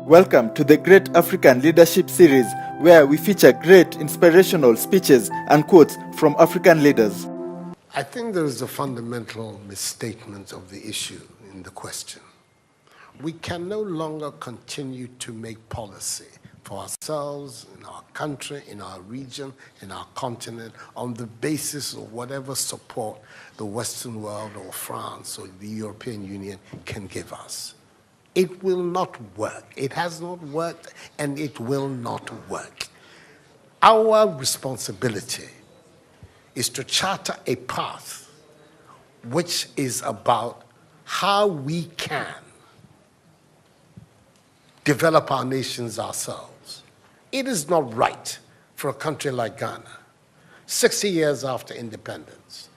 Welcome to the Great African Leadership Series, where we feature great inspirational speeches and quotes from African leaders. I think there is a fundamental misstatement of the issue in the question. We can no longer continue to make policy for ourselves, in our country, in our region, in our continent, on the basis of whatever support the Western world or France or the European Union can give us. It will not work. It has not worked, and it will not work. Our responsibility is to charter a path which is about how we can develop our nations ourselves. It is not right for a country like Ghana, 60 years after independence,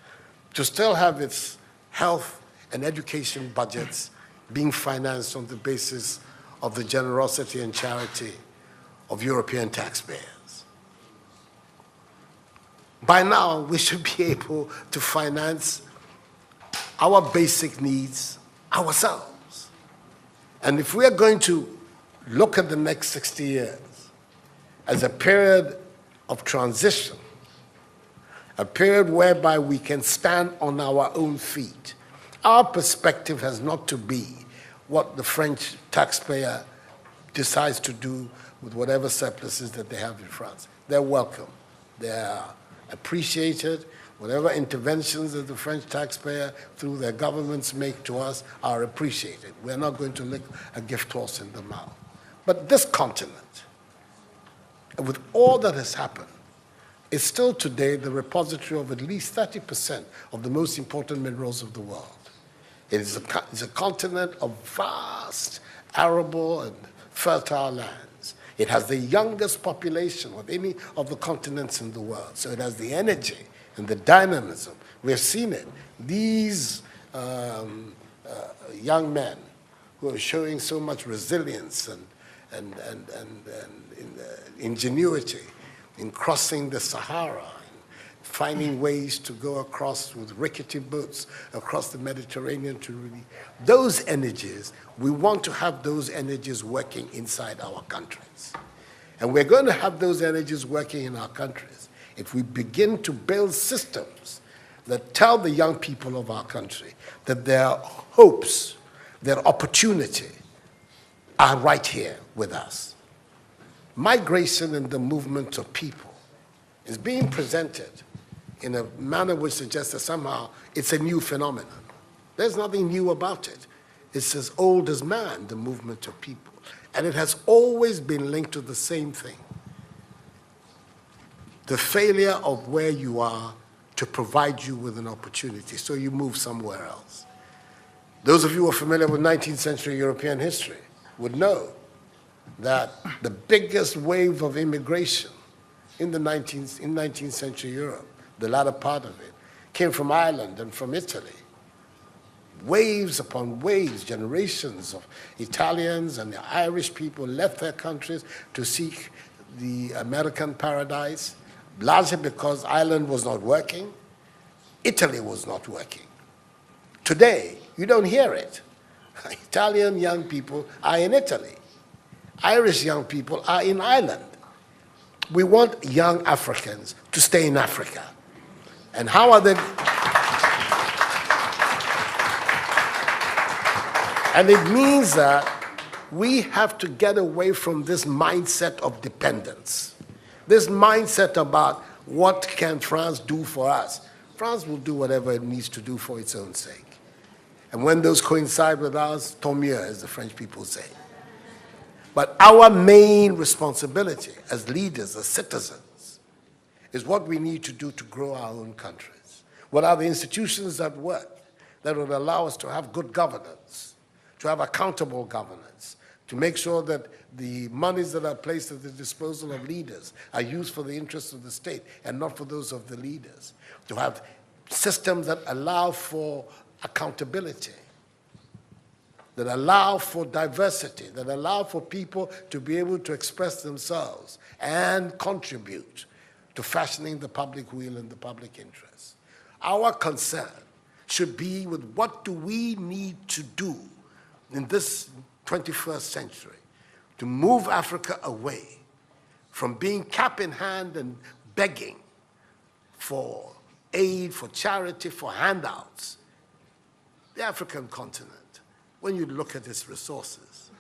to still have its health and education budgets being financed on the basis of the generosity and charity of European taxpayers. By now, we should be able to finance our basic needs ourselves. And if we are going to look at the next 60 years as a period of transition, a period whereby we can stand on our own feet, our perspective has not to be what the French taxpayer decides to do with whatever surpluses that they have in France. They're welcome. They're appreciated. Whatever interventions that the French taxpayer through their governments make to us are appreciated. We're not going to lick a gift horse in the mouth. But this continent, with all that has happened, is still today the repository of at least 30% of the most important minerals of the world. It's a continent of vast, arable, and fertile lands. It has the youngest population of any of the continents in the world. So it has the energy and the dynamism. We have seen it. These young men who are showing so much resilience and ingenuity in crossing the Sahara, finding ways to go across with rickety boats across the Mediterranean to really, those energies, we want to have those energies working inside our countries. And we're going to have those energies working in our countries if we begin to build systems that tell the young people of our country that their hopes, their opportunity are right here with us. Migration and the movement of people is being presented in a manner which suggests that somehow it's a new phenomenon. There's nothing new about it. It's as old as man, the movement of people. And it has always been linked to the same thing: the failure of where you are to provide you with an opportunity, so you move somewhere else. Those of you who are familiar with 19th century European history would know that the biggest wave of immigration in 19th century Europe, the latter part of it, came from Ireland and from Italy. Waves upon waves, generations of Italians and the Irish people left their countries to seek the American paradise, largely because Ireland was not working, Italy was not working. Today, you don't hear it. Italian young people are in Italy. Irish young people are in Ireland. We want young Africans to stay in Africa. And how are they? And it means that we have to get away from this mindset of dependence, this mindset about what can France do for us. France will do whatever it needs to do for its own sake. And when those coincide with ours, tant mieux, as the French people say. But our main responsibility as leaders, as citizens, is what we need to do to grow our own countries. What are the institutions that work that will allow us to have good governance, to have accountable governance, to make sure that the monies that are placed at the disposal of leaders are used for the interests of the state and not for those of the leaders, to have systems that allow for accountability, that allow for diversity, that allow for people to be able to express themselves and contribute to fashioning the public will and the public interest. Our concern should be with what do we need to do in this 21st century to move Africa away from being cap in hand and begging for aid, for charity, for handouts. The African continent, when you look at its resources,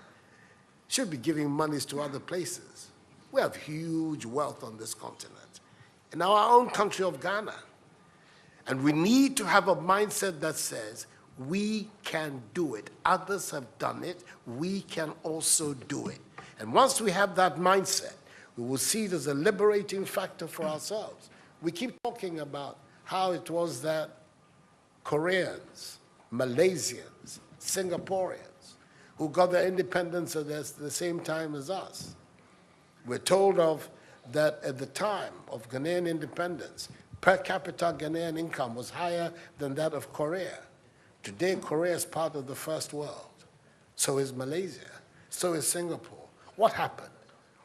should be giving monies to other places. We have huge wealth on this continent, in our own country of Ghana. And we need to have a mindset that says, we can do it. Others have done it. We can also do it. And once we have that mindset, we will see it as a liberating factor for ourselves. We keep talking about how it was that Koreans, Malaysians, Singaporeans, who got their independence at the same time as us. We're told of that at the time of Ghanaian independence, per capita Ghanaian income was higher than that of Korea. Today, Korea is part of the first world. So is Malaysia. So is Singapore. What happened?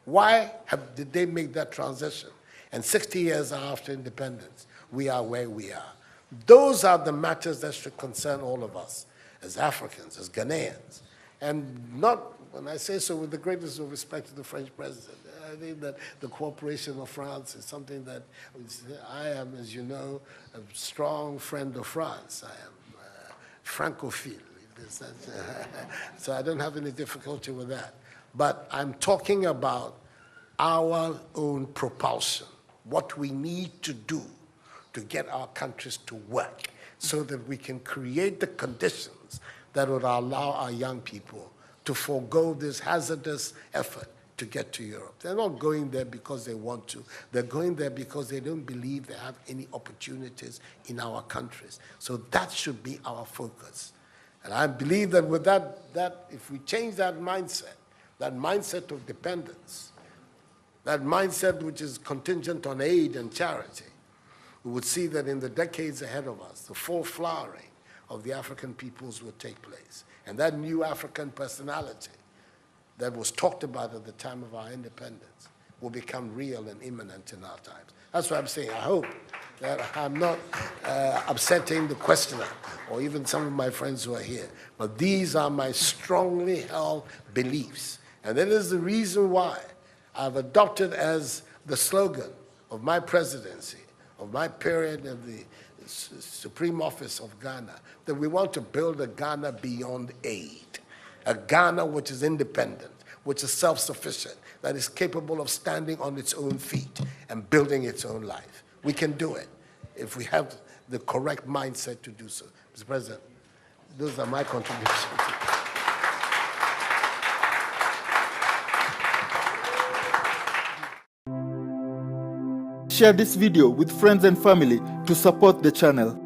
Why did they make that transition? And 60 years after independence, we are where we are. Those are the matters that should concern all of us as Africans, as Ghanaians. And not, when I say so with the greatest of respect to the French president, I think that the cooperation of France is something that I am, as you know, a strong friend of France. I am Francophile. So I don't have any difficulty with that. But I'm talking about our own propulsion, what we need to do to get our countries to work so that we can create the conditions that would allow our young people to forego this hazardous effort to get to Europe. They're not going there because they want to. They're going there because they don't believe they have any opportunities in our countries. So that should be our focus. And I believe that with that if we change that mindset of dependence, that mindset which is contingent on aid and charity, we would see that in the decades ahead of us, the full flowering of the African peoples will take place. And that new African personality that was talked about at the time of our independence will become real and imminent in our times. That's what I'm saying. I hope that I'm not upsetting the questioner or even some of my friends who are here. But these are my strongly held beliefs. And that is the reason why I've adopted as the slogan of my presidency, of my period of the Supreme Office of Ghana, that we want to build a Ghana beyond aid, a Ghana which is independent, which is self-sufficient, that is capable of standing on its own feet and building its own life. We can do it if we have the correct mindset to do so. Mr. President, those are my contributions. Share this video with friends and family to support the channel.